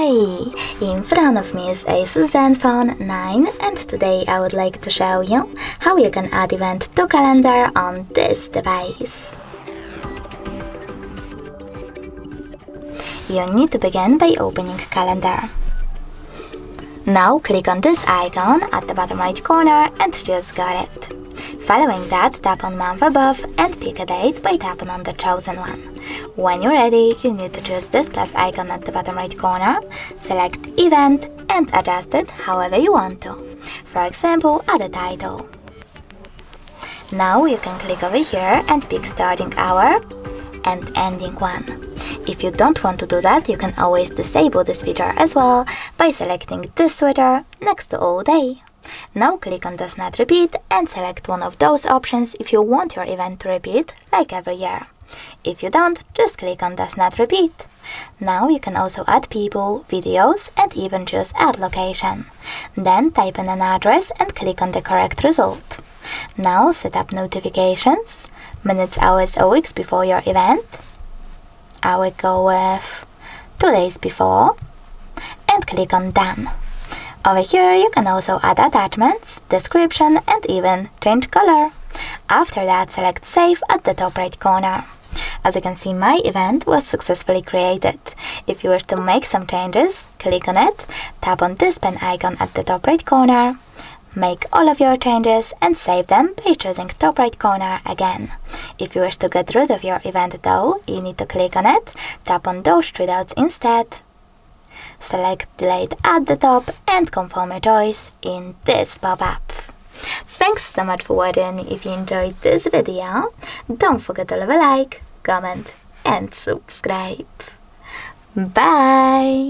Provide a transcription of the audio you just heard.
Hey! In front of me is ASUS Zenfone 9 and today I would like to show you how you can add event to calendar on this device. You need to begin by opening calendar. Now click on this icon at the bottom right corner and choose Got It. Following that, tap on month above and pick a date by tapping on the chosen one. When you're ready, you need to choose this plus icon at the bottom right corner, select event and adjust it however you want to. For example, add a title. Now you can click over here and pick starting hour and ending one. If you don't want to do that, you can always disable this feature as well by selecting this switcher next to all day. Now click on Does Not Repeat and select one of those options if you want your event to repeat, like every year. If you don't, just click on Does Not Repeat. Now you can also add people, videos, and even choose Add Location. Then type in an address and click on the correct result. Now set up notifications, minutes, hours, or weeks before your event. I will go with 2 days before and click on Done. Over here you can also add attachments, description, and even change color. After that, select Save at the top right corner. As you can see, my event was successfully created. If you wish to make some changes, click on it, tap on this pen icon at the top right corner, make all of your changes and save them by choosing top right corner again. If you wish to get rid of your event though, you need to click on it, tap on those 3 dots instead, select Delete at the top and confirm your choice in this pop-up. Thanks so much for watching. If you enjoyed this video, don't forget to leave a like, comment and subscribe. Bye!